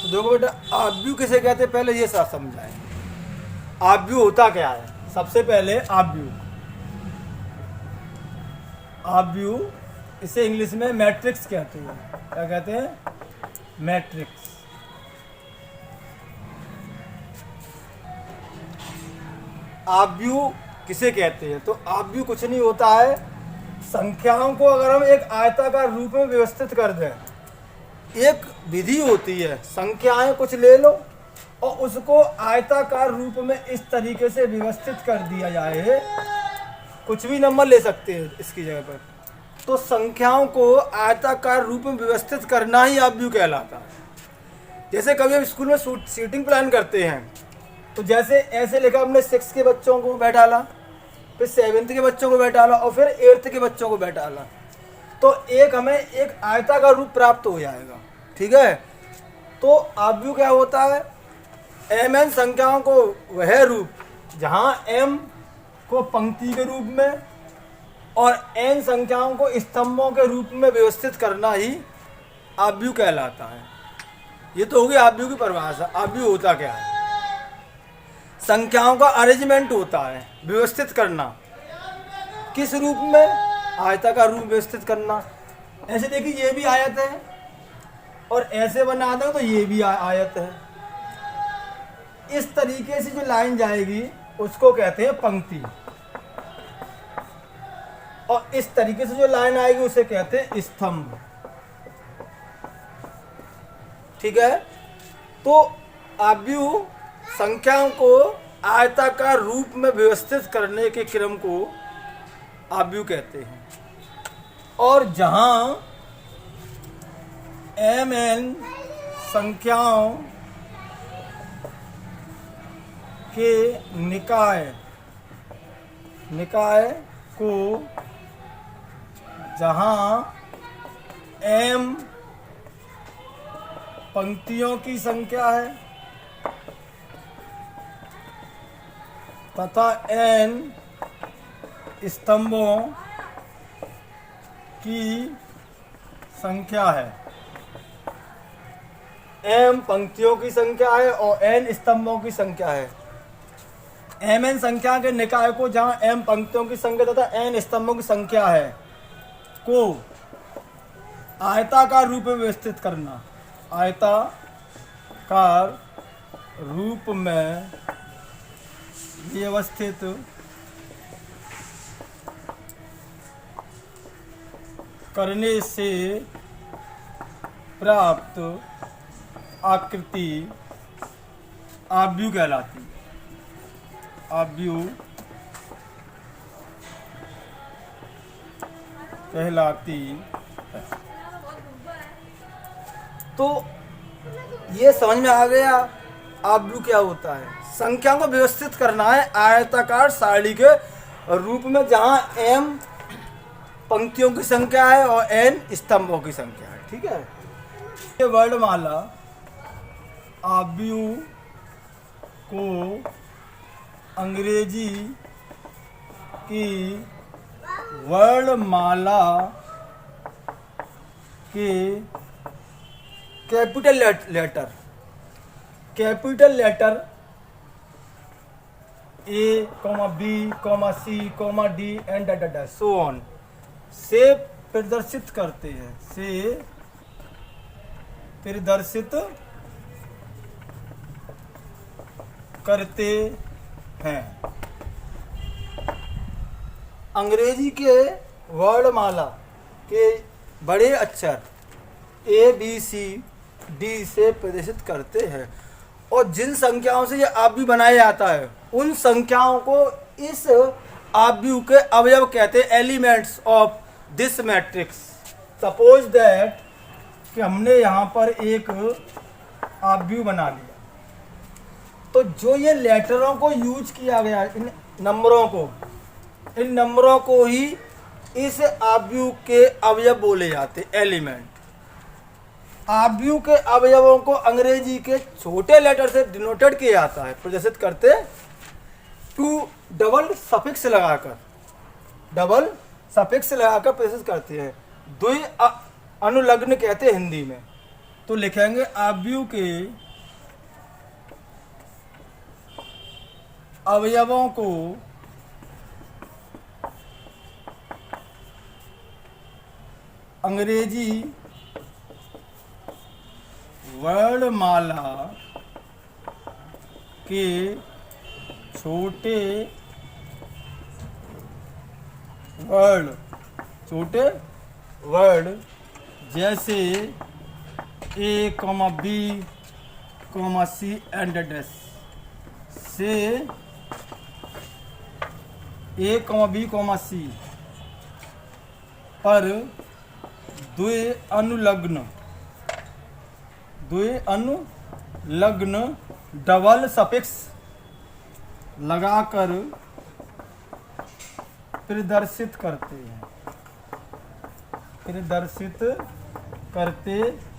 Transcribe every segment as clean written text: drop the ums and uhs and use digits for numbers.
तो देखो बेटा, आव्यूह किसे कहते हैं पहले ये सब समझाएं। आव्यूह होता क्या है? सबसे पहले आव्यूह इसे इंग्लिश में मैट्रिक्स कहते हैं। क्या कहते हैं? मैट्रिक्स। आव्यूह किसे कहते हैं? तो आव्यूह कुछ नहीं होता है, संख्याओं को अगर हम एक आयताकार रूप में व्यवस्थित कर दें, एक विधि होती है, संख्याएं कुछ ले लो और उसको आयताकार रूप में इस तरीके से व्यवस्थित कर दिया जाए, कुछ भी नंबर ले सकते हैं इसकी जगह पर, तो संख्याओं को आयताकार रूप में व्यवस्थित करना ही आव्यूह कहलाता है। जैसे कभी हम स्कूल में सीटिंग प्लान करते हैं, तो जैसे ऐसे लिखा, हमने 6 के बच्चों को बैठाला, फिर 7th के बच्चों को बैठाला और फिर 8th के बच्चों को बैठाला, तो एक हमें एक आयताकार रूप प्राप्त हो जाएगा। ठीक है, तो आव्यूह क्या होता है? mn संख्याओं को वह रूप जहां m को पंक्ति के रूप में और n संख्याओं को स्तंभों के रूप में व्यवस्थित करना ही आव्यूह कहलाता है। ये तो होगी आव्यूह की परिभाषा। आव्यूह होता क्या है? संख्याओं का अरेंजमेंट होता है, व्यवस्थित करना। किस रूप में? आयताकार रूप व्यवस्थित करना। ऐसे देखिए, ये भी आयत है और ऐसे बना दो तो ये भी आयत है। इस तरीके से जो लाइन जाएगी उसको कहते हैं पंक्ति, और इस तरीके से जो लाइन आएगी उसे कहते हैं स्तंभ। ठीक है, तो आव्यूह संख्याओं को आयताकार रूप में व्यवस्थित करने के क्रम को आव्यूह कहते हैं। और जहां mn संख्याओं के निकाय को, जहां m पंक्तियों की संख्या है तथा n स्तंभों की संख्या है। m पंक्तियों की संख्या है और n स्तंभों की संख्या है। mn संख्या के निकाय को, जहां m पंक्तियों की संख्या तथा n स्तंभों की संख्या है, को आयताकार रूप में व्यवस्थित करना। आयताकार रूप में व्यवस्थित करने से प्राप्त आकृति आव्यूह कहलाती है। आव्यूह कहलाती है। तो ये समझ में आ गया आव्यूह क्या होता है। संख्या को व्यवस्थित करना है आयताकार सारणी के रूप में, जहां m पंक्तियों की संख्या है और n स्तंभों की संख्या है। ठीक है, ये वर्णमाला आव्यूह को अंग्रेजी की वर्णमाला के capital letter A, B, C, D and so on से प्रदर्शित करते हैं, अंग्रेजी के वर्णमाला के बड़े अक्षर A, B, C, D से प्रदर्शित करते हैं, और जिन संख्याओं से यह आव्यूह बनाया जाता है उन संख्याओं को इस आव्यूह के अवयव कहते हैं, elements of this matrix. Suppose that कि हमने यहाँ पर एक आव्यूह बना लिया, तो जो ये लेटरों को यूज किया गया, इन नंबरों को ही इस आव्यूह के अवयव बोले जाते, एलिमेंट। आव्यूह के अवयवों को अंग्रेजी के छोटे लेटर से डिनोटेड किया जाता है, प्रदर्शित करते टू डबल सफिक्स लगाकर, डबल सफिक्स लगाकर प्रदर्शित करते हैं। द्वि अनुलग्न कहते हैं हिंदी में। तो लिखेंगे आव्यूह के अवयवों को अंग्रेजी वर्णमाला के छोटे वर्ड जैसे A, B, C and dash से A, B, C पर द्वि अनुलग्न डबल सफिक्स लगाकर प्रदर्शित करते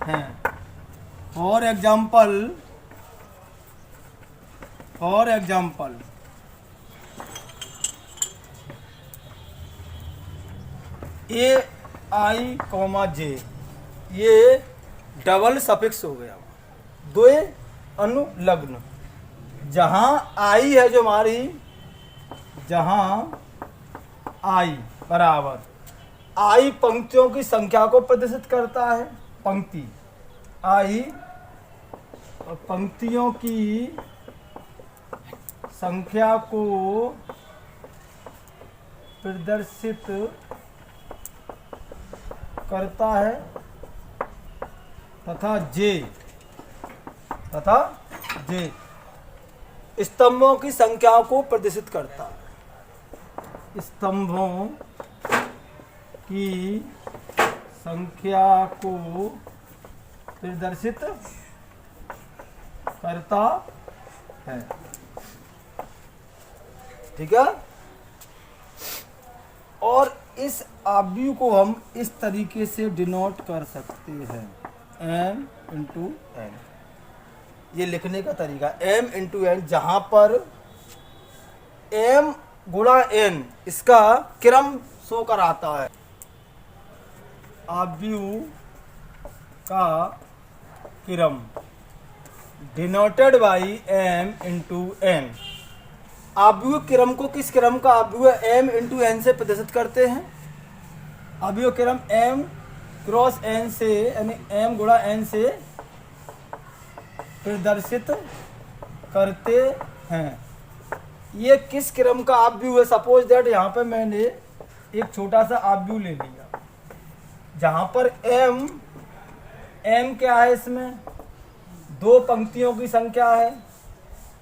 हैं। For example A, I, J, ये डबल सफिक्स हो गया, द्वि अनुलग्न। जहां आई है जो हमारी, जहां आई बराबर, आई पंक्तियों की संख्या को प्रदर्शित करता है, पंक्ति आई पंक्तियों की संख्या को प्रदर्शित करता है, तथा जे स्तंभों की संख्या को प्रदर्शित करता है। स्तंभों की संख्या को प्रदर्शित करता है। ठीक है। और इस आव्यूह को हम इस तरीके से डिनोट कर सकते हैं, m इंटू n। ये लिखने का तरीका m इंटू n, जहां पर m गुणा n इसका क्रम शो कराता है। आव्यूह का क्रम denoted by m into n। आव्यूह क्रम को किस क्रम का आव्यूह m इंटू n से प्रदर्शित करते हैं? आव्यूह क्रम m क्रॉस n से, यानी m गुणा n से प्रदर्शित करते हैं। ये किस क्रम का आव्यूह है? सपोज दैट यहाँ पे मैंने एक छोटा सा आव्यूह ले लिया, जहाँ पर m क्या है, इसमें दो पंक्तियों की संख्या है,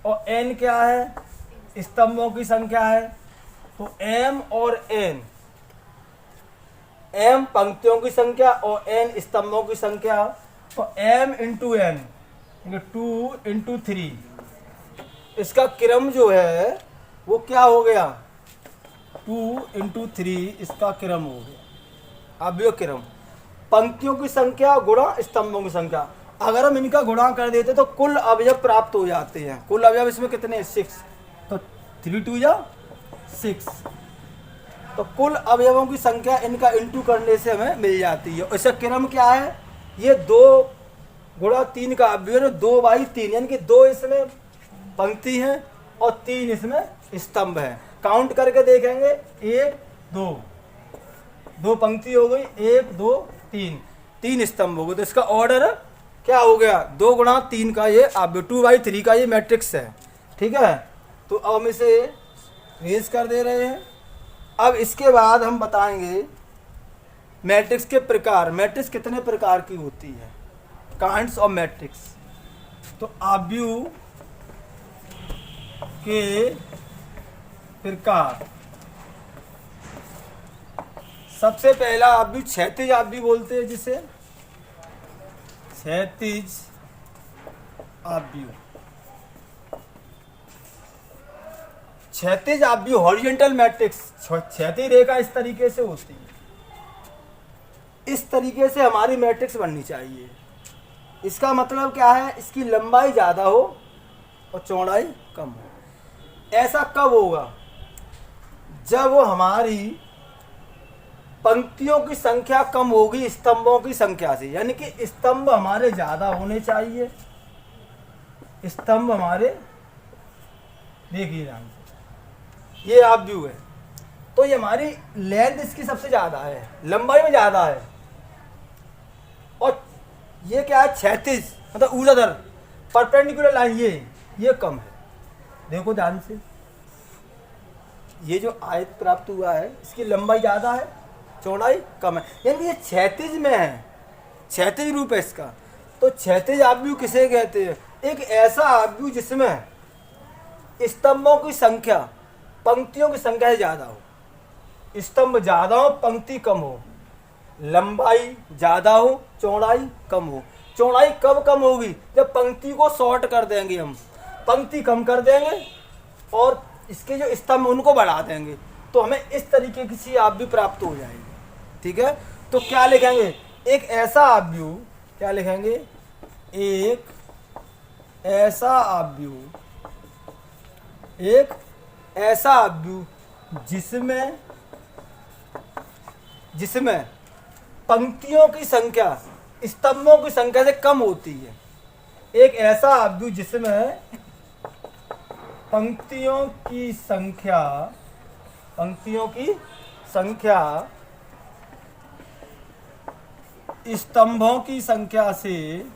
और n क्या है, स्तंभों की संख्या है। तो m और n, m पंक्तियों की संख्या और n स्तंभों की संख्या, तो m इंटू n 2 इंटू 3, इसका क्रम जो है वो क्या हो गया, 2 इंटू 3 इसका क्रम हो गया। आव्यूह क्रम पंक्तियों की संख्या गुणा स्तंभों की संख्या। अगर हम इनका गुणा कर देते तो कुल अवयव प्राप्त हो जाते हैं। कुल अवयव इसमें कितने, 6, तो 3 2 या 6, तो कुल अवयवों की संख्या इनका इंटू करने से हमें मिल जाती है। इसका क्रम क्या है, ये 2 गुणा 3 का अवयव 2/3, यानी कि 2 इसमें पंक्ति है और 3 इसमें स्तंभ है। काउंट करके देखेंगे, 1 2, 2 पंक्ति हो गई, 1 2 3, 3 स्तंभ हो गए। तो इसका ऑर्डर क्या हो गया, 2 गुणा 3 का ये अवयव, 2/3 का ये मैट्रिक्स है। ठीक है। तो अब हम इसे रेज कर दे रहे हैं। अब इसके बाद हम बताएंगे मैट्रिक्स के प्रकार। मैट्रिक्स कितने प्रकार की होती है, काइंड्स ऑफ मैट्रिक्स। तो आव्यूह के प्रकार, सबसे पहला आव्यूह क्षैतिज आव्यूह बोलते हैं, जिसे क्षैतिज आव्यूह। क्षैतिज आव्यूह हॉरिजॉन्टल मैट्रिक्स, क्षैतिज रेखा इस तरीके से होती है, इस तरीके से हमारी मैट्रिक्स बननी चाहिए। इसका मतलब क्या है, इसकी लंबाई ज़्यादा हो और चौड़ाई कम हो। ऐसा कब होगा, जब हमारी पंक्तियों की संख्या कम होगी स्तंभों की संख्या से, यानी कि स्तंभ हमारे ज़्यादा होने चाहिए। स्तंभ हमारे, देखिए ध्यान से, ये आप व्यू है, तो ये हमारी लेंथ इसकी सबसे ज़्यादा है, लंबाई में ज़्यादा है, और ये क्या है, क्षैतिज मतलब ऊर्ध्वाधर परपेंडिकुलर लाइन, ये कम है। देखो ध्यान से, ये जो आयत प्राप्त हुआ है इसकी लंबाई ज़्यादा है, चौड़ाई कम है, यानी ये क्षैतिज में है, क्षैतिज रूप है इसका। तो क्षैतिज आव्यूह किसे कहते हैं, एक ऐसा आव्यूह जिसमें स्तंभों की संख्या पंक्तियों की संख्या से ज़्यादा हो। स्तंभ ज़्यादा हो, पंक्ति कम हो, लंबाई ज़्यादा हो, चौड़ाई कम हो। चौड़ाई कब कम होगी, जब पंक्ति को शॉर्ट कर देंगे हम, पंक्ति कम कर देंगे और इसके जो स्तंभ उनको बढ़ा देंगे, तो हमें इस तरीके की सी आव्यूह प्राप्त हो जाएगी। ठीक है, तो क्या लिखेंगे, एक ऐसा आव्यूह, क्या लिखेंगे, एक ऐसा आव्यूह, एक ऐसा आव्यूह जिसमें पंक्तियों की संख्या स्तंभों की संख्या से कम होती है। एक ऐसा आव्यूह जिसमें पंक्तियों की संख्या स्तंभों की संख्या से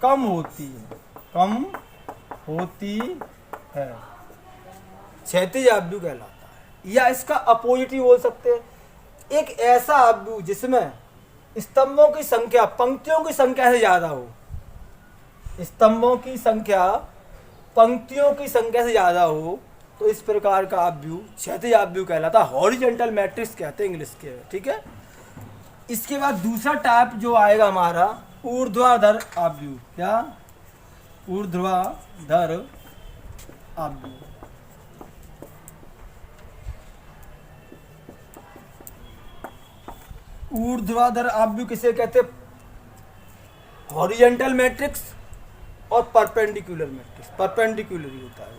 कम होती है, क्षैतिज आव्यूह कहलाता है। या इसका अपोजिट ही बोल सकते हैं, एक ऐसा आव्यूह जिसमें स्तंभों की संख्या पंक्तियों की संख्या से ज़्यादा हो। स्तंभों की संख्या पंक्तियों की संख्या से ज़्यादा हो, तो इस प्रकार का आव्यूह क्षैतिज आव्यूह कहलाता है, हॉरिजॉन्टल मैट्रिक्स कहते हैं इंग्लिश के। ठीक है, इसके बाद दूसरा टाइप जो आएगा हमारा ऊर्ध्वाधर आव्यूह। क्या, ऊर्ध्वाधर आव्यूह। ऊर्ध्वाधर आव्यूह किसे कहते हैं, हॉरिजॉन्टल मैट्रिक्स और परपेंडिकुलर मैट्रिक्स, परपेंडिकुलर ही होता है।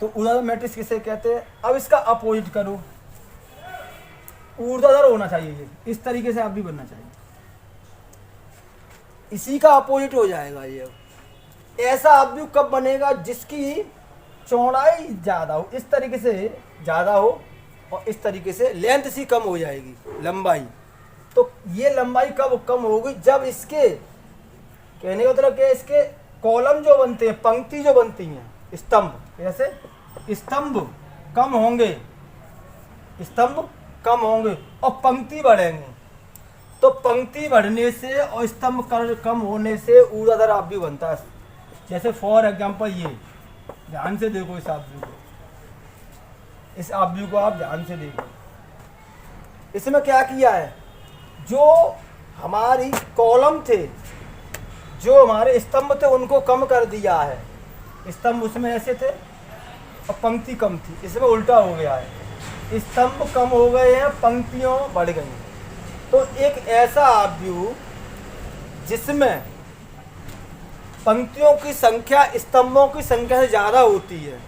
तो ऊर्ध्वाधर मैट्रिक्स किसे कहते हैं। अब इसका अपोजिट करो, ऊर्ध्वाधर होना चाहिए, ये इस तरीके से आव्यूह बनना चाहिए, इसी का अपोजिट हो जाएगा ये। ऐसा आव्यूह कब बनेगा, जिसकी चौड़ाई ज़्यादा हो, इस तरीके से ज़्यादा हो, और इस तरीके से लेंथ सी कम हो जाएगी, लंबाई। तो ये लंबाई कब कम होगी, जब इसके कहने का मतलब क्या, इसके कॉलम जो बनते हैं, पंक्ति जो बनती हैं, स्तंभ, ऐसे स्तंभ कम होंगे और पंक्ति बढ़ेंगे। तो पंक्ति बढ़ने से और स्तंभ कम होने से ऊर्ध्वाधर आव्यूह बनता है। जैसे फॉर एग्जांपल ये, ध्यान से देखो इस आव्यूह को, इस आव्यूह को आप ध्यान से देखो। इसमें क्या किया है, जो हमारी कॉलम थे, जो हमारे स्तंभ थे, उनको कम कर दिया है। स्तंभ उसमें ऐसे थे और पंक्ति कम थी, इसमें उल्टा हो गया है, स्तंभ कम हो गए हैं, पंक्तियों बढ़ गई। तो एक ऐसा आव्यूह जिसमें पंक्तियों की संख्या स्तंभों की संख्या से ज़्यादा होती है।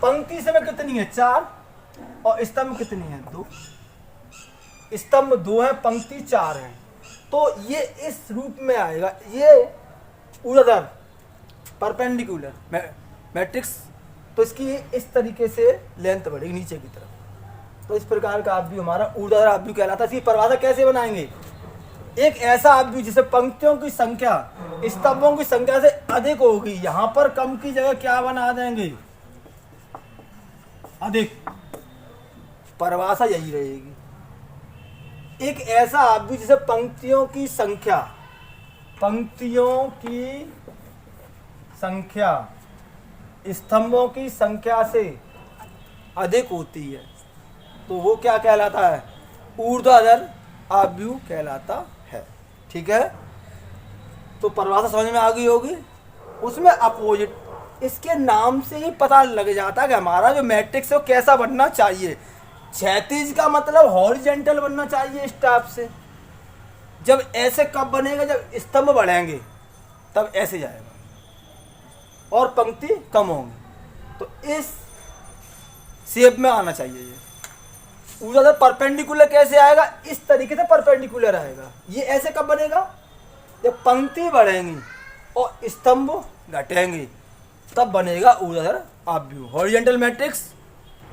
पंक्ति इसमें कितनी है, 4, और स्तंभ कितनी है, 2। स्तंभ 2 है, पंक्ति 4 है। तो ये इस रूप में आएगा, ये ऊर्ध्वाधर परपेंडिकुलर मैट्रिक्स। तो इसकी इस तरीके से लेंथ बढ़ेगी नीचे की तरफ। तो इस प्रकार का आव्यूह हमारा ऊर्ध्वाधर आव्यूह कहलाता है। इसकी परिभाषा कैसे बनाएंगे, एक ऐसा आव्यूह जिसे पंक्तियों की संख्या स्तंभों की संख्या से अधिक होगी। यहां पर कम की जगह क्या बना देंगे, अधिक। परिभाषा यही रहेगी। एक ऐसा आव्यूह जिसे पंक्तियों की संख्या स्तंभों की संख्या से अधिक होती है, तो वो क्या कहलाता है, ऊर्ध्वाधर आव्यूह कहलाता है। ठीक है, तो परिभाषा समझ में आ गई होगी। उसमें अपोजिट इसके नाम से ही पता लग जाता है कि हमारा जो मैट्रिक्स है वो कैसा बनना चाहिए। क्षैतिज का मतलब हॉरिजेंटल बनना चाहिए इस टाइप से। जब ऐसे कब बनेगा, जब स्तंभ बढ़ेंगे तब ऐसे जाएगा और पंक्ति कम होंगी, तो इस शेप में आना चाहिए। ये ऊर्ध्वाधर परपेंडिकुलर कैसे आएगा, इस तरीके से परपेंडिकुलर आएगा। ये ऐसे कब बनेगा, जब पंक्ति बढ़ेंगी और स्तंभ घटेंगे तब बनेगा ऊर्ध्वाधर आव्यूह, हॉरिजेंटल मैट्रिक्स।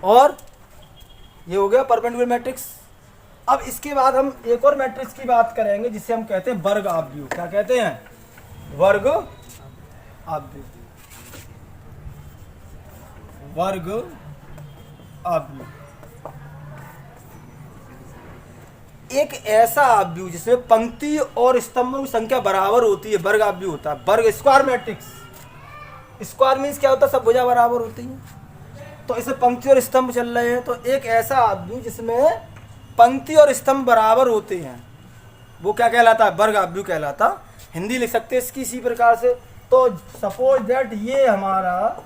और ये हो गया परपेंडिकुलर मैट्रिक्स। अब इसके बाद हम एक और मैट्रिक्स की बात करेंगे जिसे हम कहते हैं वर्ग आव्यूह। क्या कहते हैं, वर्ग आव्यूह। वर्ग आव्यूह एक ऐसा आव्यूह जिसमें पंक्ति और स्तंभों की संख्या बराबर होती है, वर्ग आव्यूह होता है। वर्ग स्क्वायर मैट्रिक्स, स्क्वायर मीन्स क्या होता है, सब भुजा बराबर होती है। तो इसमें पंक्ति और स्तंभ चल रहे हैं, तो एक ऐसा आव्यूह जिसमें पंक्ति और स्तंभ बराबर होते हैं वो क्या कहलाता है, वर्ग आव्यूह कहलाता। हिंदी लिख सकते हैं इसकी इसी प्रकार से। तो सपोज दैट ये हमारा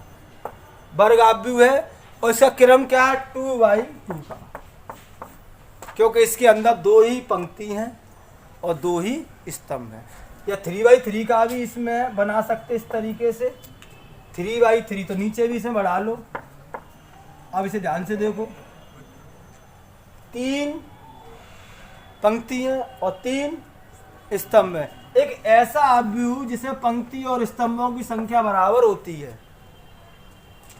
वर्ग आव्यूह है और इसका क्रम क्या है, 2/2 का, क्योंकि इसके अंदर 2 ही पंक्ति हैं और 2 ही स्तंभ हैं। या 3/3 का भी इसमें बना सकते इस तरीके से, 3/3। तो नीचे भी इसमें बढ़ा लो। अब इसे ध्यान से देखो, 3 पंक्तियां और 3 स्तंभ है। एक ऐसा आव्यूह जिसमें पंक्ति और स्तंभों की संख्या बराबर होती है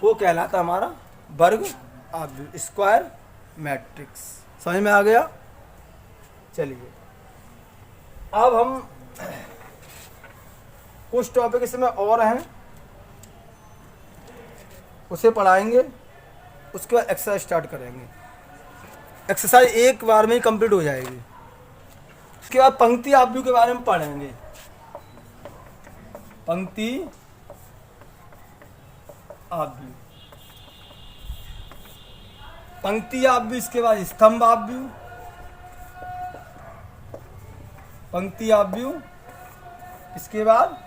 वो कहलाता हमारा वर्ग आव्यूह, स्क्वायर मैट्रिक्स। समझ में आ गया। चलिए अब हम कुछ टॉपिक इसमें और हैं उसे पढ़ाएंगे, उसके बाद एक्सरसाइज स्टार्ट करेंगे। एक्सरसाइज एक बार में ही कंप्लीट हो जाएगी। उसके बाद पंक्ति आव्यूह के बारे में पढ़ेंगे। पंक्ति आव्यूह, पंक्ति आव्यूह, इसके बाद स्तंभ आव्यूह, पंक्ति आव्यूह, इसके बाद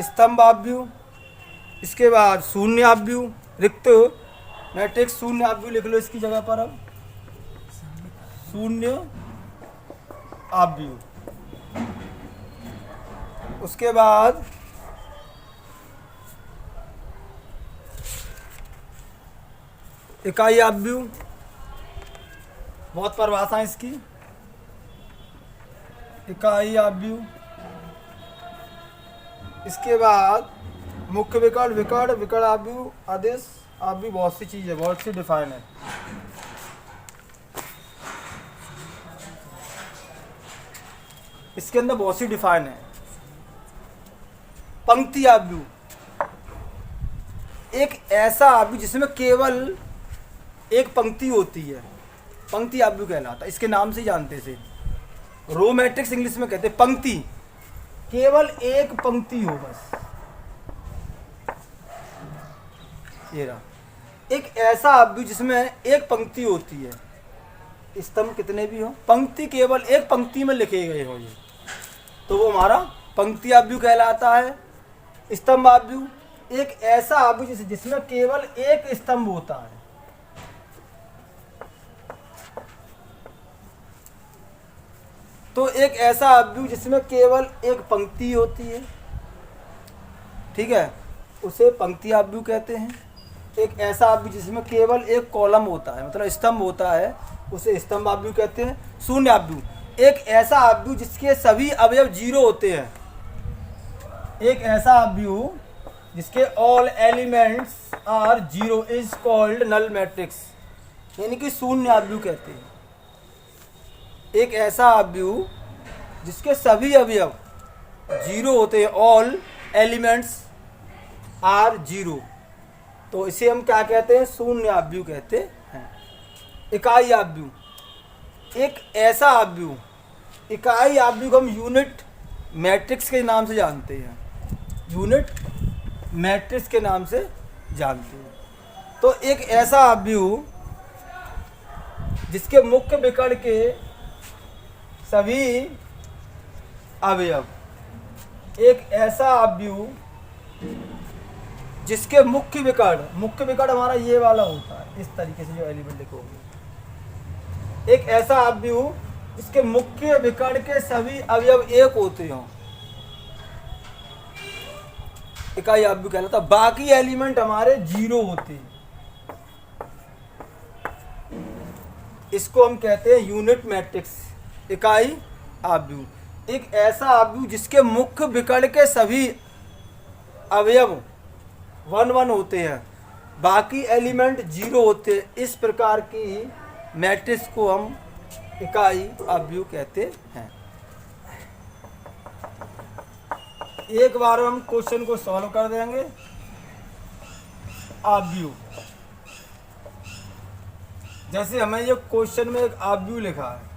स्तंभ आव्यूह, इसके बाद शून्य आव्यूह, रिक्त मैट्रिक्स शून्य आव्यूह लिख लो इसकी जगह पर। अब शून्य आव्यूह, उसके बाद इकाई आव्यूह, बहुत परिभाषा है इसकी। इकाई आव्यूह, इसके बाद मुख्य विकर्ण, विकर्ण, विकर्ण आव्यूह, आदेश आव्यूह, बहुत सी चीज़ है, बहुत सी डिफाइन है। इसके अंदर बहुत सी डिफाइन है। पंक्ति आव्यूह एक ऐसा आव्यूह जिसमें केवल एक पंक्ति होती है, पंक्ति आव्यूह कहलाता है। इसके नाम से जानते से रो मैट्रिक्स इंग्लिश में कहते हैं। पंक्ति केवल एक पंक्ति हो बस, ये रहा। एक ऐसा आव्यूह जिसमें एक पंक्ति होती है, स्तंभ कितने भी हो, पंक्ति केवल एक पंक्ति में लिखे गए हो, ये तो वो हमारा पंक्ति आव्यूह कहलाता है। स्तंभ आव्यूह एक ऐसा आव्यूह जिसमें केवल एक स्तंभ होता है। तो एक ऐसा आव्यूह जिसमें केवल एक पंक्ति होती है, ठीक है, उसे पंक्ति आव्यूह कहते हैं। एक ऐसा आव्यूह जिसमें केवल एक कॉलम होता है, मतलब स्तंभ होता है, उसे स्तंभ आव्यूह कहते हैं। शून्य आव्यूह एक ऐसा आव्यूह जिसके सभी अवयव 0 होते हैं। एक ऐसा आव्यूह जिसके all elements are 0 is called null matrix, यानी कि शून्य आव्यूह कहते हैं। एक ऐसा आव्यूह जिसके सभी अवयव 0 होते हैं, ऑल एलिमेंट्स आर 0, तो इसे हम क्या कहते हैं, शून्य आव्यूह कहते हैं। इकाई आव्यूह एक ऐसा आव्यूह, इकाई आव्यूह को हम यूनिट मैट्रिक्स के नाम से जानते हैं, यूनिट मैट्रिक्स के नाम से जानते हैं। तो एक ऐसा आव्यूह जिसके मुख्य विकर्ण के सभी अवयव, एक ऐसा आव्यूह जिसके मुख्य विकर्ण हमारा ये वाला होता है, इस तरीके से जो एलिमेंट लिखोगे। एक ऐसा आव्यूह जिसके मुख्य विकर्ण के सभी अवयव एक होते हों, इकाई आव्यूह कहलाता। बाकी एलिमेंट हमारे जीरो होते हैं, इसको हम कहते हैं यूनिट मैट्रिक्स, इकाई आव्यूह। एक ऐसा आव्यूह जिसके मुख्य विकर्ण के सभी अवयव 1 1 होते हैं, बाकी एलिमेंट जीरो होते हैं, इस प्रकार की मैट्रिक्स को हम इकाई आव्यूह कहते हैं। एक बार हम क्वेश्चन को सॉल्व कर देंगे। आव्यूह, जैसे हमें ये क्वेश्चन में एक आव्यूह लिखा है,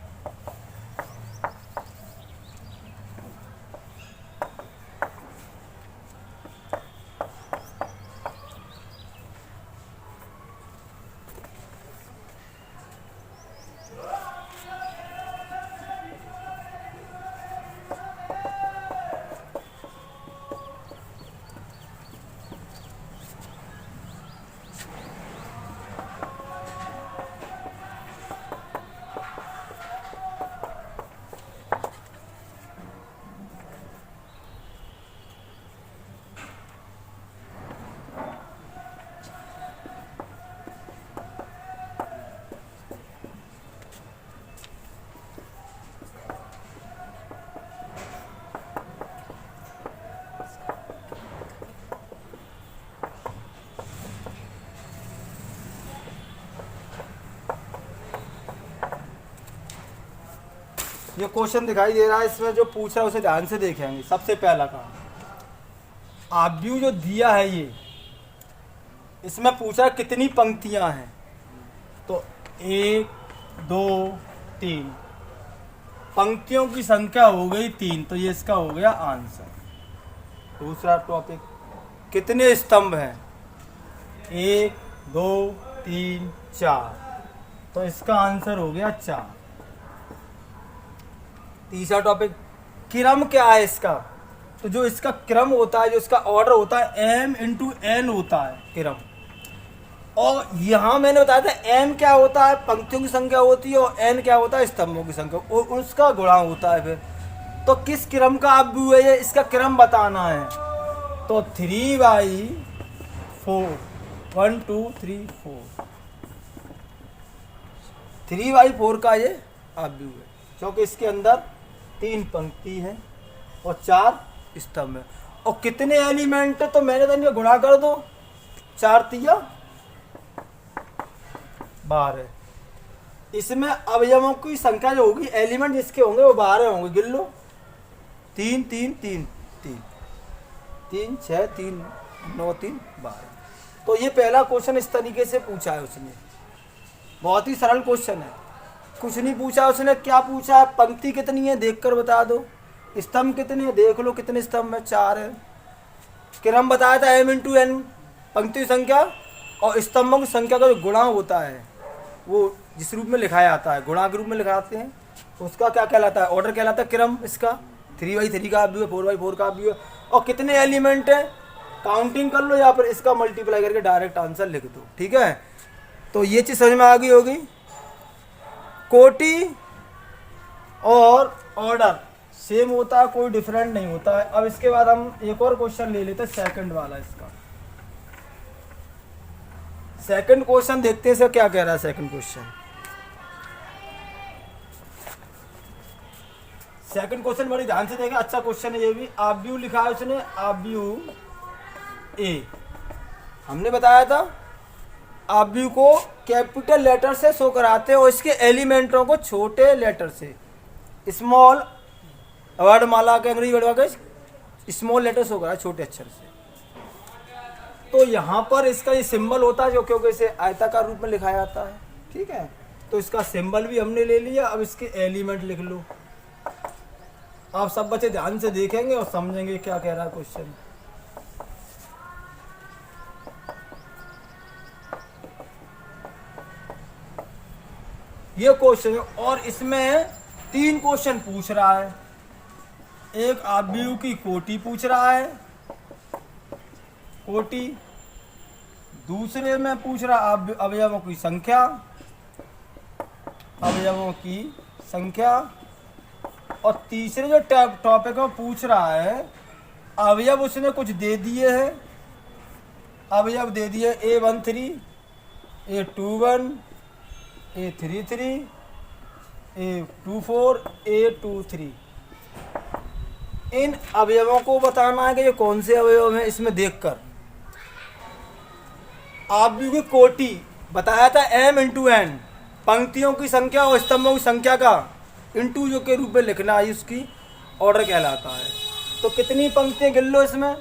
ये क्वेश्चन दिखाई दे रहा है, इसमें जो पूछ रहा है उसे ध्यान से देखेंगे। सबसे पहला काम, आव्यूह जो दिया है ये, इसमें पूछा कितनी पंक्तियां हैं, तो 1 2 3 पंक्तियों की संख्या हो गई 3, तो ये इसका हो गया आंसर। दूसरा टॉपिक, कितने स्तंभ हैं, 1 2 3 4, तो इसका आंसर हो गया 4। तीसरा टॉपिक, क्रम क्या है इसका, तो जो इसका क्रम होता है, जो इसका ऑर्डर होता है, m इंटू n होता है क्रम। और यहाँ मैंने बताया था m क्या होता है, पंक्तियों की संख्या होती है, और n क्या होता है, स्तंभों की संख्या, और उसका गुणा होता है। फिर तो किस क्रम का आव्यूह है ये, इसका क्रम बताना है। तो 3/4, 1 2 3 4, 3/4 का ये आव्यूह है, क्योंकि इसके अंदर 3 पंक्ति है और 4 स्तंभ है। और कितने एलिमेंट है, तो मैंने तो इनका गुणा कर दो, 4 3 12। इसमें अवयवों की संख्या जो होगी, एलिमेंट जिसके होंगे वो 12 होंगे, गिन लो। 3 3 3 3 3 6 3 9 3 12। तो ये पहला क्वेश्चन इस तरीके से पूछा है उसने, बहुत ही सरल क्वेश्चन है। कुछ नहीं पूछा उसने, क्या पूछा है, पंक्ति कितनी है देखकर बता दो, स्तंभ कितने हैं देख लो, कितने स्तंभ है, 4 है। क्रम बताया था m इंटू n, पंक्ति संख्या, और स्तंभों की संख्या का जो गुणा होता है वो जिस रूप में लिखाया जाता है, गुणा के रूप में लिखाते हैं, तो उसका क्या कहलाता है, ऑर्डर कहलाता है क्रम। इसका 3/3 का आव्यूह है, 4/4 का आव्यूह है। और कितने एलिमेंट है, काउंटिंग कर लो या फिर इसका मल्टीप्लाई करके डायरेक्ट आंसर लिख दो, ठीक है। तो ये चीज़ समझ में आ गई होगी। कोटि और ऑर्डर सेम होता है, कोई डिफरेंट नहीं होता है। अब इसके बाद हम एक और क्वेश्चन ले लेते हैं, सेकंड वाला। इसका सेकंड क्वेश्चन देखते हैं, सर क्या कह रहा है सेकंड क्वेश्चन। सेकंड क्वेश्चन बड़ी ध्यान से देखें, अच्छा क्वेश्चन है ये भी। आव्यूह लिखा है उसने, आव्यूह ए। हमने बताया था आव्यूह को कैपिटल लेटर से शो कराते हैं और इसके एलिमेंटों को छोटे लेटर से, स्मॉल वर्णमाला के, अंग्रेजी वर्णमाला के स्मॉल लेटर शो करा, छोटे अक्षर से। तो यहाँ पर इसका ये सिंबल होता है, जो क्योंकि इसे आयताकार रूप में लिखा जाता है, ठीक है। तो इसका सिंबल भी हमने ले लिया। अब इसके एलिमेंट लिख लो। आप सब बच्चे ध्यान से देखेंगे और समझेंगे क्या कह रहा है क्वेश्चन। ये क्वेश्चन है और इसमें 3 क्वेश्चन पूछ रहा है। एक आव्यूह की कोटि पूछ रहा है, कोटि, दूसरे में पूछ रहा अवयवों की संख्या, अवयवों की संख्या। और तीसरे जो टॉपिक में पूछ रहा है अवयव उसने कुछ दे दिए हैं, अवयव दे दिए A13, A21, A33, A24, A23। इन अवयवों को बताना है कि ये कौन से अवयव हैं इसमें देखकर। आव्यूह की कोटि बताया था m इंटू n, पंक्तियों की संख्या और स्तंभों की संख्या का इंटू जो के रूप में लिखना है, उसकी ऑर्डर कहलाता है। तो कितनी पंक्तियाँ गिन लो इसमें,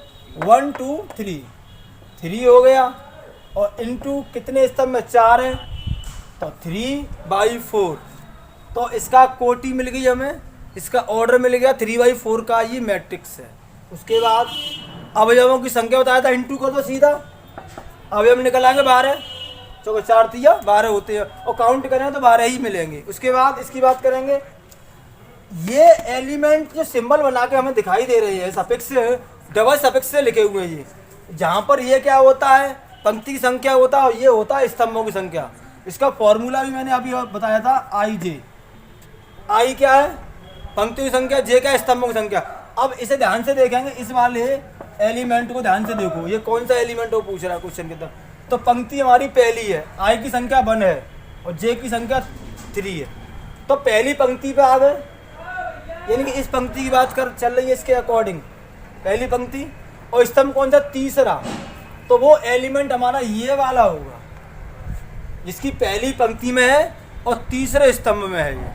1 2 3, 3 हो गया। और इंटू कितने स्तंभ में, 4 हैं, तो 3/4। तो इसका कोटि मिल गई हमें, इसका ऑर्डर मिल गया 3/4 का, ये मैट्रिक्स है। उसके बाद अवयवों की संख्या बताया था, इंटू कर दो सीधा, अवयव निकल आएंगे 12, चौके 4 तिया 12 होते हैं, और काउंट करें तो 12 ही मिलेंगे। उसके बाद इसकी बात करेंगे, ये एलिमेंट जो सिंबल बना के हमें दिखाई दे रही है, सफिक्स डबल सफिक्स से लिखे हुए हैं ये, जहाँ पर ये क्या होता है, पंक्ति की संख्या होता है, और ये होता है स्तंभों की संख्या। इसका फॉर्मूला भी मैंने अभी बताया था, IJ। I क्या है, पंक्ति की संख्या, J क्या है, स्तंभों की संख्या। अब इसे ध्यान से देखेंगे, इस वाले एलिमेंट को ध्यान से देखो, ये कौन सा एलिमेंट वो पूछ रहा है क्वेश्चन के तरफ। तो पंक्ति हमारी पहली है, I की संख्या 1 है और J की संख्या 3 है। तो पहली पंक्ति पे आ गए, यानी कि इस पंक्ति की बात कर चल रही है, इसके अकॉर्डिंग पहली पंक्ति। और स्तंभ कौन सा, तीसरा, तो वो एलिमेंट हमारा ये वाला होगा जिसकी पहली पंक्ति में है और तीसरे स्तंभ में है ये।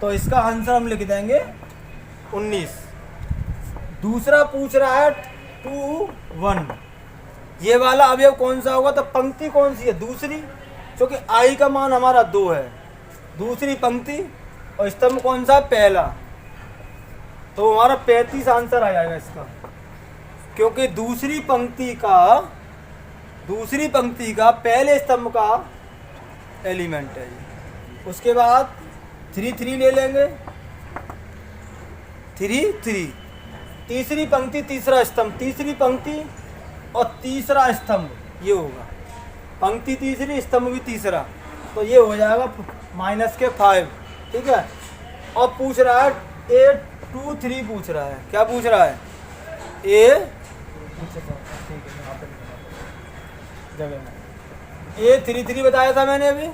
तो इसका आंसर हम लिख देंगे 19। दूसरा पूछ रहा है 2 1, ये वाला अवयव कौन सा होगा, तो पंक्ति कौन सी है, दूसरी, क्योंकि I का मान हमारा 2 है, दूसरी पंक्ति, और स्तंभ कौन सा, पहला। तो हमारा 35 आंसर आ जाएगा इसका, क्योंकि दूसरी पंक्ति का पहले स्तंभ का एलिमेंट है ये। उसके बाद 3 3 ले लेंगे, 3 3, तीसरी पंक्ति तीसरा स्तंभ, तीसरी पंक्ति और तीसरा स्तंभ, ये होगा पंक्ति तीसरी स्तंभ भी तीसरा, तो ये हो जाएगा -5। ठीक है। और पूछ रहा है A23 पूछ रहा है, क्या पूछ रहा है, A33 बताया था मैंने अभी,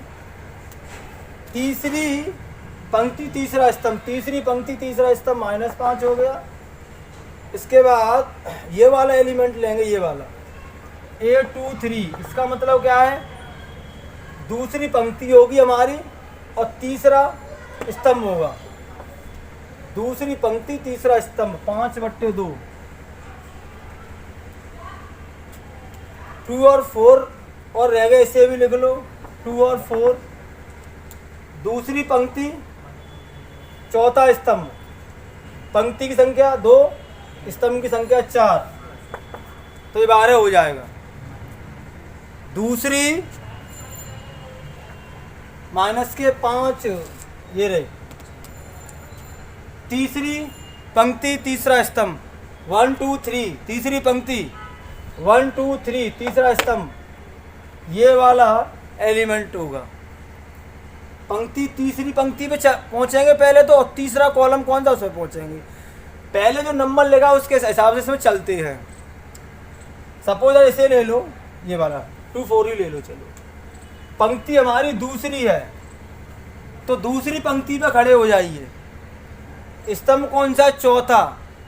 तीसरी पंक्ति तीसरा स्तंभ, तीसरी पंक्ति तीसरा स्तंभ, -5 हो गया। इसके बाद ये वाला एलिमेंट लेंगे, ये वाला A23, इसका मतलब क्या है, दूसरी पंक्ति होगी हमारी और तीसरा स्तंभ होगा, दूसरी पंक्ति तीसरा स्तंभ, 5/2, 2 और 4 और रह गए, इसे भी लिख लो, 2 और 4, दूसरी पंक्ति चौथा स्तंभ, पंक्ति की संख्या 2, स्तंभ की संख्या 4, तो ये 12 हो जाएगा। दूसरी -5, ये रहे, तीसरी पंक्ति तीसरा स्तंभ, 1 2 3, तीसरी पंक्ति 1 2 3, तीसरा स्तंभ, ये वाला एलिमेंट होगा। पंक्ति तीसरी पंक्ति पे पहुंचेंगे पहले तो, और तीसरा कॉलम कौन सा उसमें पहुंचेंगे, पहले जो नंबर लेगा उसके हिसाब से इसमें चलते हैं। सपोज इसे ले लो, ये वाला 2 4 ही ले लो, चलो पंक्ति हमारी दूसरी है तो दूसरी पंक्ति पे खड़े हो जाइए, स्तंभ कौन सा, चौथा,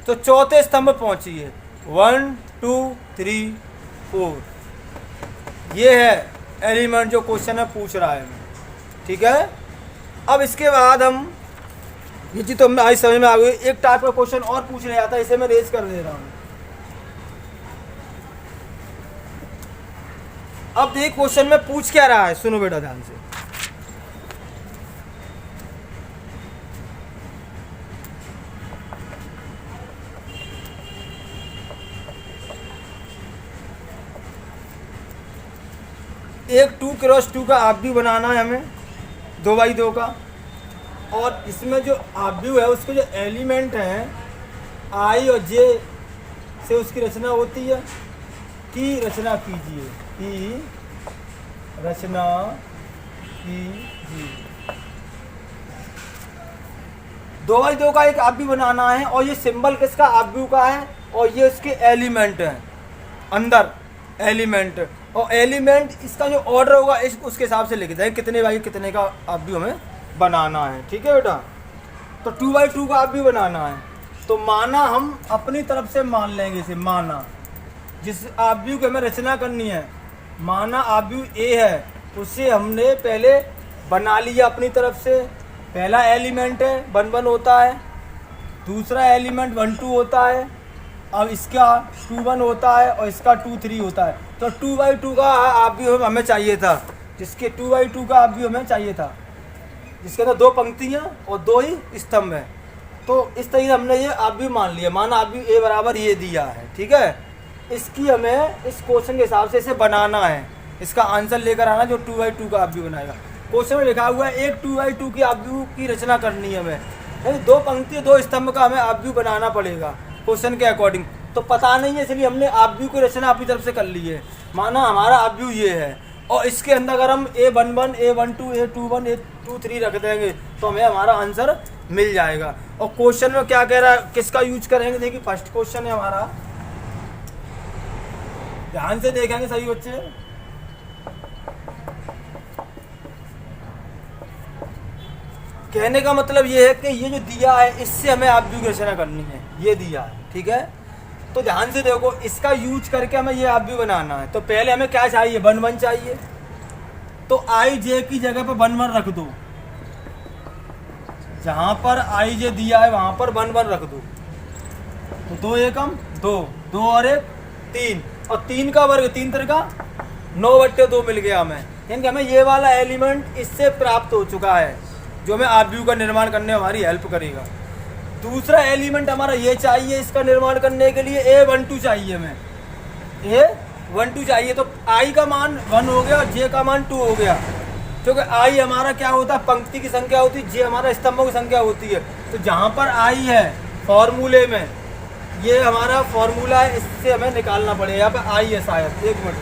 तो चौथे स्तंभ पहुंचिए, 1 2 3 4, ये है एलिमेंट जो क्वेश्चन में पूछ रहा है। ठीक है। अब इसके बाद हम ये चीज तो हमें आज समझ में आ गई। एक टाइप का क्वेश्चन और पूछने आता है, इसे मैं रेज कर दे रहा हूँ। अब देख क्वेश्चन में पूछ क्या रहा है, सुनो बेटा ध्यान से। एक 2 क्रॉस 2 का आव्यूह बनाना है हमें, 2x2 का, और इसमें जो आव्यूह है उसके जो एलिमेंट हैं I और J से उसकी रचना होती है, की रचना कीजिए। की रचना कीजिए। 2x2 का एक आव्यूह बनाना है और ये सिंबल किसका आव्यूह का है और ये इसके एलिमेंट हैं अंदर एलिमेंट, और एलिमेंट इसका जो ऑर्डर होगा इस उसके हिसाब से लिख दें कितने बाई कितने का आव्यूह हमें बनाना है। ठीक है बेटा, तो 2x2 का आव्यूह बनाना है तो माना हम अपनी तरफ से मान लेंगे इसे, माना जिस आव्यूह की हमें रचना करनी है, माना आव्यूह ए है उसे हमने पहले बना लिया अपनी तरफ से। पहला एलिमेंट है 1 1 होता है, दूसरा एलिमेंट 1 2 होता है, अब इसका 2 1 होता है और इसका 2 3 होता है। तो 2x2 का आव्यूह हमें चाहिए था, जिसके 2x2 का आव्यूह हमें चाहिए था जिसके अंदर 2 पंक्तियाँ और 2 ही स्तंभ हैं। तो इस तरीके से हमने ये आव्यूह मान लिया, माना आव्यूह ए बराबर ये दिया है। ठीक है, इसकी हमें इस क्वेश्चन के हिसाब से इसे बनाना है, इसका आंसर लेकर आना जो 2x2 का आव्यूह बनाएगा। क्वेश्चन में लिखा हुआ है एक 2x2 की आव्यूह की रचना करनी है हमें, यानी 2 पंक्ति 2 स्तंभ का हमें आव्यूह बनाना पड़ेगा क्वेश्चन के अकॉर्डिंग। तो पता नहीं है इसलिए हमने आव्यूह की रचना अपनी तरफ से कर ली है। माना हमारा आव्यूह ये है और इसके अंदर अगर हम A11 A12 A21 A23 रख देंगे तो हमें हमारा आंसर मिल जाएगा। और क्वेश्चन में क्या कह रहा है, किसका यूज करेंगे, देखिए फर्स्ट क्वेश्चन है हमारा, ध्यान से देखेंगे सभी बच्चे। कहने का मतलब ये है कि ये जो दिया है इससे हमें आव्यूह की रचना करनी है, ये दिया है। ठीक है, तो ध्यान से देखो इसका यूज करके हमें ये आव्यूह बनाना है। तो पहले हमें क्या चाहिए, 1 1 चाहिए, तो आई जे की जगह पर 1 1 रख दो, जहां पर आई जे दिया है वहां पर 1 1 रख दो। तो 2 एकम 2 2 और 1 3 और 3 का वर्ग 3 3 9/2 मिल गया हमें, यानी कि हमें ये वाला एलिमेंट इससे प्राप्त हो चुका है जो हमें आव्यूह का निर्माण करने में हमारी हेल्प करेगा। दूसरा एलिमेंट हमारा ये चाहिए, इसका निर्माण करने के लिए A12 चाहिए हमें, A12 चाहिए। तो I का मान 1 हो गया और J का मान 2 हो गया, क्योंकि I हमारा क्या होता है, पंक्ति की संख्या होती है, J हमारा स्तंभों की संख्या होती है। तो जहाँ पर I है फॉर्मूले में, ये हमारा फॉर्मूला है, इससे हमें निकालना पड़ेगा। यहाँ पे I है, शायद 1 मिनट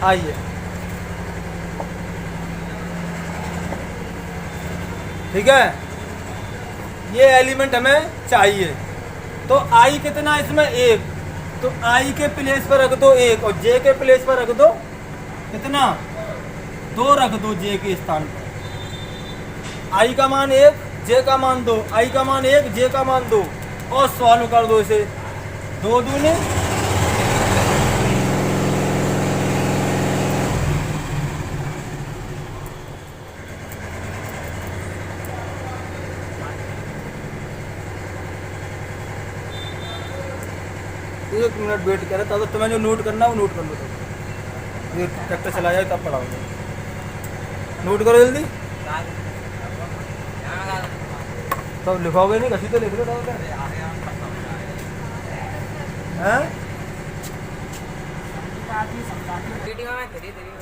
I है, ठीक है, ये एलिमेंट हमें चाहिए। तो आई कितना इसमें 1, तो आई के प्लेस पर रख दो 1 और जे के प्लेस पर रख दो कितना 2 रख दो जे के स्थान पर। आई का मान 1 जे का मान 2, आई का मान 1 जे का मान 2 और सॉल्व कर दो इसे, 2 दूनी 1 मिनट वेट करें, तब तुम्हें जो नोट करना है वो नोट कर लो। ये ट्रैक्टर चला जाए तब पढ़ाओगे, नोट करो जल्दी, तब लिखोगे नहीं, कसी तो लिख लो तब हैं।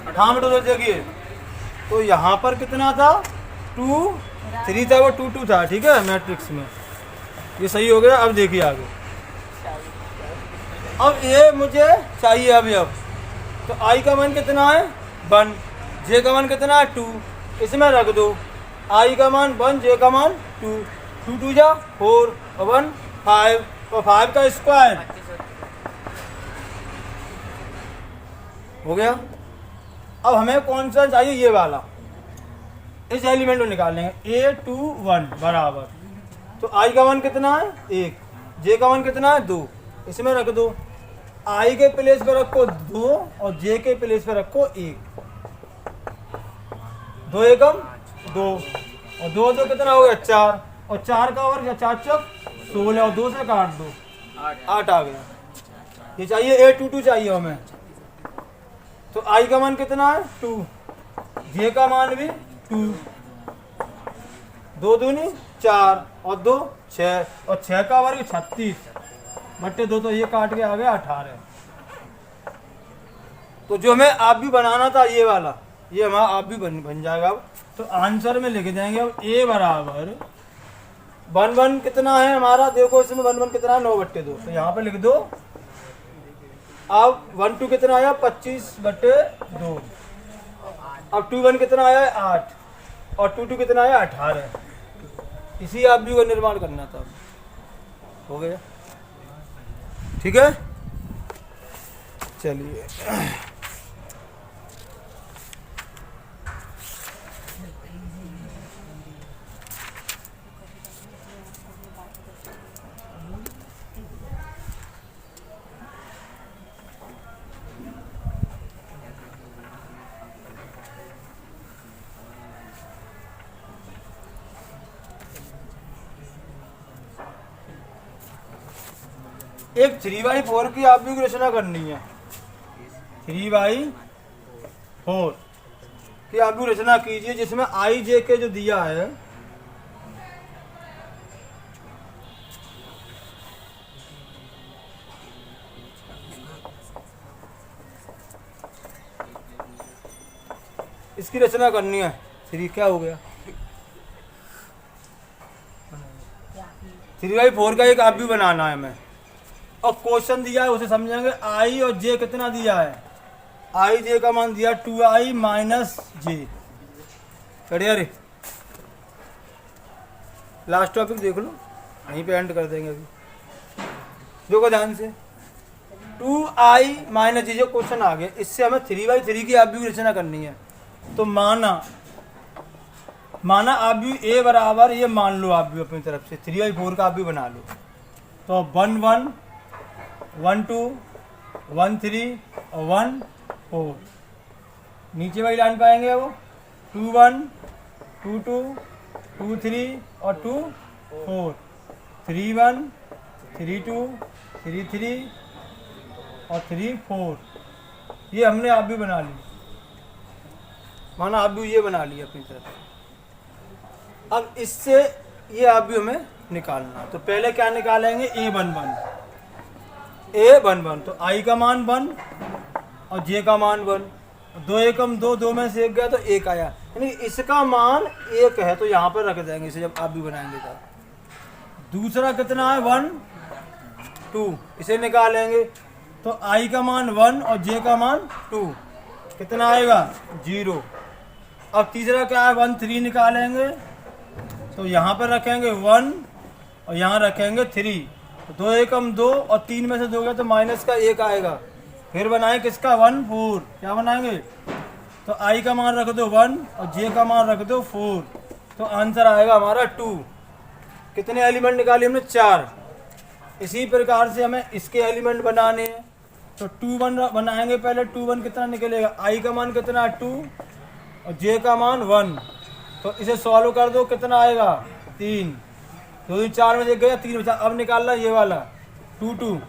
8 मिनट हो जाएगी। तो यहाँ पर कितना था 2 3 था, वो 2 2 था। ठीक है, मैट्रिक्स में ये सही हो गया। अब देखिए आगे, अब ये मुझे चाहिए अभी। अब तो आई का मान कितना है 1, जे का मान कितना है 2, इसमें रख दो। आई का मान 1, जे का मान 2, 2 2 जा 4 और 1 5 और 5 का स्क्वायर हो गया। अब हमें कौन सा चाहिए, ये वाला, इस एलिमेंट को निकालेंगे। A21 बराबर, तो आई का मान कितना है 1, जे का मान कितना है 2, इसमें रख दो। आई के प्लेस पे रखो 2 और जे के प्लेस पे रखो 1, 2 एकम 2 और 2 2 कितना हो गया 4 और 4 का वर्ग 4 चौक 16 और 2 से काट दो 8 आ गया। ये चाहिए A22 चाहिए हमें। तो आई का मान कितना है 2, जे का मान भी 2, 2 दूनी 4 और 2 6 और 6 का वर्ग 36 बट्टे 2, तो ये काट के आ गया 18। तो जो हमें आव्यूह बनाना था ये वाला, ये हमारा आव्यूह बन जाएगा। अब तो आंसर में लिख देंगे अब A बराबर 1 1 कितना है हमारा, देखो इसमें 1 1 कितना है 9/2, तो यहाँ पे लिख दो अब 1 2 कितना आया 25/2। अब 2 1 कितना आया 8 और 2 2 कितना आया 18। इसी आव्यूह का निर्माण करना था। हो गया, ठीक है। चलिए एक 3/4 की आव्यूह की रचना करनी है। 3/4 की आव्यूह रचना कीजिए जिसमें आई जे के जो दिया है इसकी रचना करनी है। 3 क्या हो गया 3/4 का एक आव्यूह बनाना है हमें, और क्वेश्चन दिया है उसे समझेंगे। आई और जे कितना दिया है, आई जे का मान दिया 2i - j। बढ़िया रे, लास्ट टॉपिक देख लो, यहीं पे एंड कर देंगे। अभी देखो ध्यान से, 2i - j जो क्वेश्चन आ गया, इससे हमें 3/3 की आव्यूह की रचना करनी है। तो माना आव्यूह ए बराबर, ये मान लो आव्यूह अपनी तरफ से 3/4 का आव्यूह बना लो। तो 1 1 1 2 1 3 और 1 4। नीचे वाली लाइन पाएंगे वो 2 1 2 2 2 3 और 2 4 3 1 3 2 3 3 और 3 4। ये हमने आव्यूह बना ली, माना आव्यूह ये बना लिया अपनी तरफ। अब इससे ये आव्यूह हमें निकालना। तो पहले क्या निकालेंगे, a11 a11। तो i का मान 1 और j का मान 1। 2 एकम 2, 2 में से 1 गया तो 1 आया, यानी इसका मान 1 है। तो यहाँ पर रख देंगे इसे जब आव्यूह बनाएंगे तब। दूसरा कितना है 1 2, इसे निकालेंगे। तो i का मान 1 और j का मान 2, कितना आएगा 0। अब तीसरा क्या है 1 3 निकालेंगे। तो यहाँ पर रखेंगे 1 और यहाँ रखेंगे 3। तो 2 एकम 2 और 3 में से 2 गया तो माइनस का 1 आएगा। फिर बनाए किसका 1 4, क्या बनाएंगे। तो i का मान रख दो 1 और j का मान रख दो 4। तो आंसर आएगा हमारा 2। कितने एलिमेंट निकाले हमने 4। इसी प्रकार से हमें इसके एलिमेंट बनाने हैं। तो 2 1 बनाएंगे पहले। 2 1 कितना निकलेगा, i का मान कितना 2 और j का मान 1। तो इसे सॉल्व कर दो, कितना आएगा 3। 2 3 4 में से गया 3 बचा। अब निकालना ये वाला 2 2।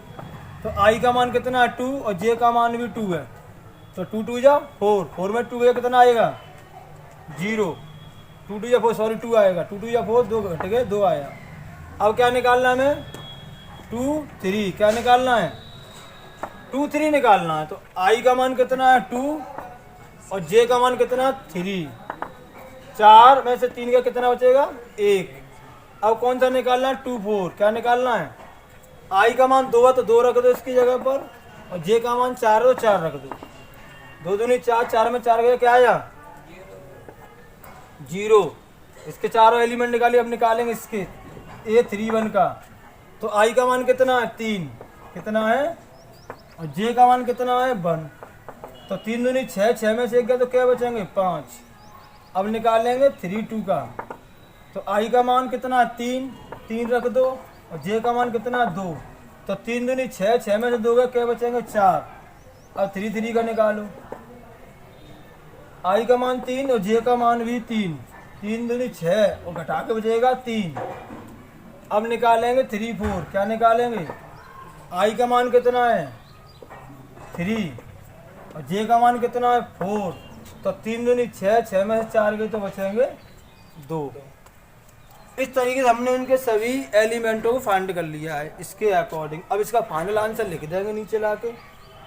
तो i का मान कितना 2 और j का मान भी 2 है। तो 2 2 जा 4, 4 में 2 गया कितना आएगा 0। 2 2 या 4 सॉरी 2 आएगा। 2 2 या 4 2 घट गए 2 आया। अब क्या निकालना है हमें 2 3। क्या निकालना है 2 3 निकालना है। तो i का मान कितना है 2 और j का मान कितना 3। 4 में से 3 का कितना बचेगा 1। अब कौन सा निकालना है 2 4। क्या निकालना है, i का मान 2 है तो 2 रख दो इसकी जगह पर, और j का मान 4 है तो 4 रख दो। 2 दूनी 4, 4 में 4 गया क्या आया 0। इसके चारों एलिमेंट निकालिए। अब निकालेंगे इसके a31 का। तो i का मान कितना है 3, कितना है, और j का मान कितना है 1। तो 3 दूनी 6, 6 में से 1 गया तो क्या बचेंगे 5। अब निकालेंगे 3 2 का। तो i का मान कितना 3, 3 रख दो, और j का मान कितना 2। तो 3 दूनी 6, 6 में से 2 गया क्या बचेंगे 4। अब 3 3 का निकालो। i का मान 3 और j का मान भी 3। 3 दूनी 6 और घटा के बचेगा 3। अब निकालेंगे 3 4। क्या निकालेंगे, i का मान कितना है 3 और j का मान कितना है 4। तो 3 दूनी 6, 6 में से 4 गए तो बचेंगे 2। इस तरीके से हमने इनके सभी एलिमेंटों को फाइंड कर लिया है इसके अकॉर्डिंग। अब इसका फाइनल आंसर लिख देंगे नीचे लाके।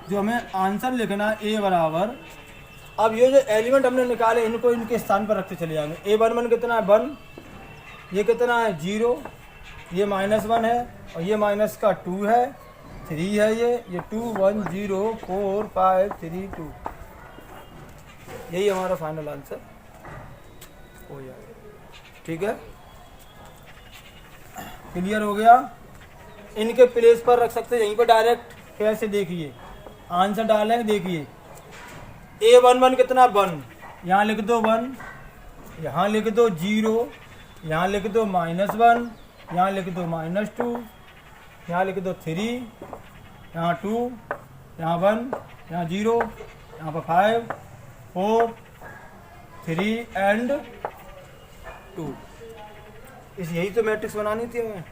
जो हमें आंसर लिखना है a बराबर, अब ये जो एलिमेंट हमने निकाले इनको इनके स्थान पर रखते चले जाएंगे। a11 कितना है 1, ये कितना है 0, ये -1 है और ये माइनस का 2 है, 3 है ये 2 1 0 4 5 3 2, यही हमारा फाइनल आंसर हो जाएगा। ठीक है, क्लियर हो गया। इनके प्लेस पर रख सकते हैं, यहीं पर डायरेक्ट कैसे देखिए आंसर डालें। देखिए A11 कितना 1, यहाँ लिख दो 1, यहाँ लिख दो 0, यहाँ लिख दो -1, यहाँ लिख दो -2, यहाँ लिख दो 3, यहाँ 2, यहाँ 1, यहाँ 0, यहाँ पर 5 4 3 एंड 2। यही तो मैट्रिक्स बनानी थी हमें।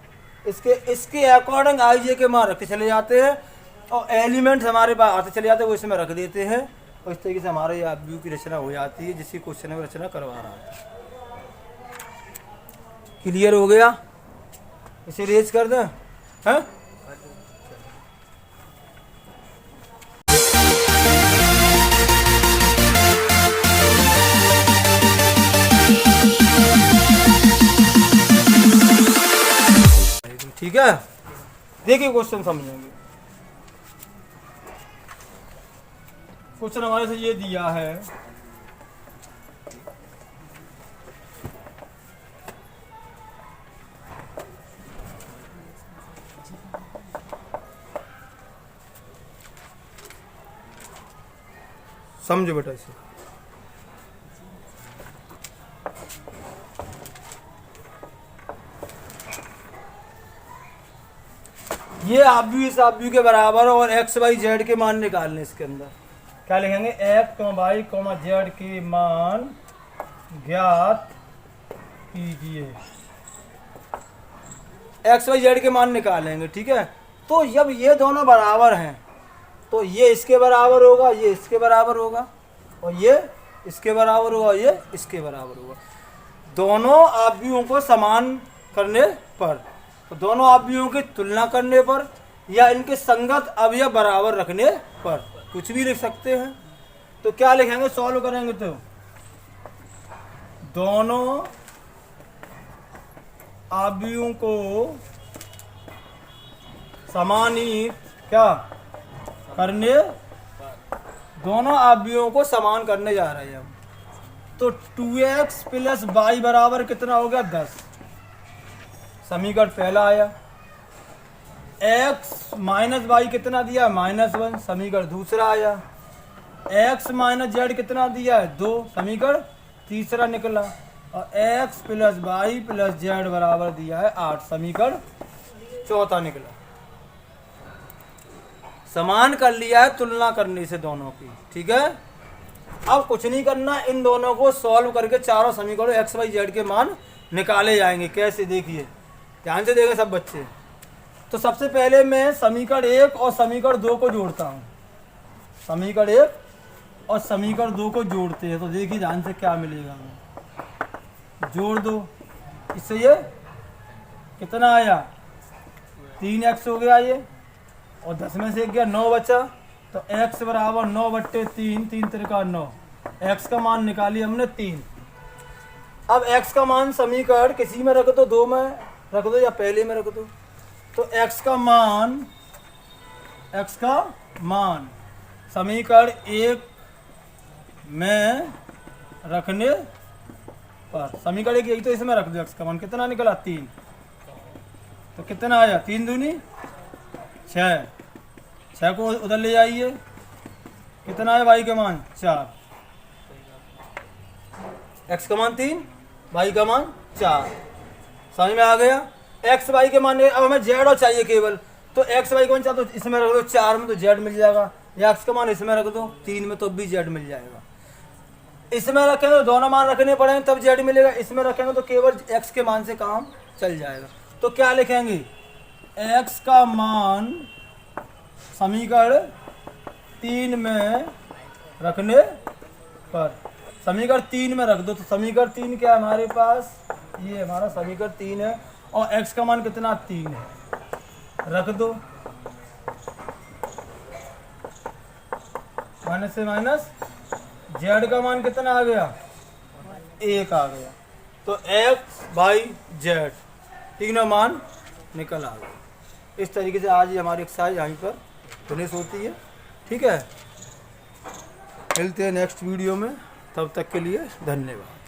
इसके अकॉर्डिंग आईजे के मान रखते चले जाते हैं और एलिमेंट्स हमारे पास आते चले जाते हैं, वो इसमें रख देते हैं और इस तरीके से हमारे ये व्यू की रचना हो जाती है, जिसकी क्वेश्चन में रचना करवा रहा है। क्लियर हो गया, इसे रेज कर दें। हैं ठीक है, देखिए क्वेश्चन समझेंगे। क्वेश्चन हमारे से ये दिया है, समझो बेटा इसे। ये आप भी इस आप भी के बराबर और एक्स वाई जेड के मान निकालने। इसके अंदर क्या लिखेंगे, एक्स वाई जेड के मान ज्ञात कीजिए। एक्स वाई जेड के मान निकालेंगे। ठीक है, तो जब ये दोनों बराबर हैं तो ये इसके बराबर होगा, ये इसके बराबर होगा, और ये इसके बराबर होगा, ये इसके बराबर होगा। दोनों आव्यूहों को समान करने पर, तो दोनों आव्यूहों की तुलना करने पर, या इनके संगत अवयव बराबर रखने पर कुछ भी लिख सकते हैं। तो क्या लिखेंगे, सॉल्व करेंगे तो दोनों आव्यूहों को समानित क्या करने, दोनों आव्यूहों को समान करने जा रहे हैं हम। तो 2x प्लस वाई बराबर कितना हो गया, 10। समीकरण पहला आया। x माइनस वाई कितना दिया, -1। समीकरण दूसरा आया। x माइनस जेड कितना दिया है, 2। समीकरण तीसरा निकला। और x plus y plus z बराबर दिया है 8। समीकरण चौथा निकला। समान कर लिया है तुलना करने से दोनों की। ठीक है, अब कुछ नहीं करना, इन दोनों को सॉल्व करके चारों समीकरणों एक्स वाई जेड के मान निकाले जाएंगे। कैसे, देखिए ध्यान से देखें सब बच्चे। तो सबसे पहले मैं समीकरण 1 और समीकरण 2 को जोड़ता हूँ। समीकरण 1 और समीकरण 2 को जोड़ते हैं, तो देखिए ध्यान से क्या मिलेगा हमें। जोड़ दो, इससे ये कितना आया, 3x हो गया ये, और 10 में से 1 गया, 9 बचा। तो x बराबर 9/3, 3 त्रिका 9। x का मान निकाली हमने 3। अब x का मान समीकरण किसी में रख दो, 2 में रख दो या पहले में रख दो। तो x का मान समीकरण 1 में रखने पर, समीकरण 1 यही तो इसमें रख दो। x का मान कितना निकला, 3। तो कितना आया, 3 दूनी 6। 6 को उधर ले जाइए, कितना है y का मान, 4। x का मान 3, y का मान 4। समझ में आ गया। x y के मान, अब हमें z और चाहिए केवल, तो x y का मान 4 तो इसमें रख दो, 4 में तो z मिल जाएगा। या x का मान इसमें रख दो, 3 में तो भी z मिल जाएगा। इसमें रखेंगे तो दोनों मान रखने पड़ेंगे तब z मिलेगा। इसमें रखेंगे तो केवल x के मान से काम चल जाएगा। तो क्या लिखेंगे, x का मान समीकरण 3 में रखने पर, समीकरण 3 में रख दो। तो समीकरण 3 क्या है हमारे पास, ये हमारा समीकरण 3 है, और x का मान कितना, 3 है, रख दो। माइनस से माइनस, z का मान कितना आ गया, 1 आ गया। तो x बाई जेड तीनों मान निकल आ गया। इस तरीके से आज ये हमारी एक्सरसाइज यहीं पर फिनिश होती है। ठीक है, मिलते हैं नेक्स्ट वीडियो में, तब तक के लिए धन्यवाद।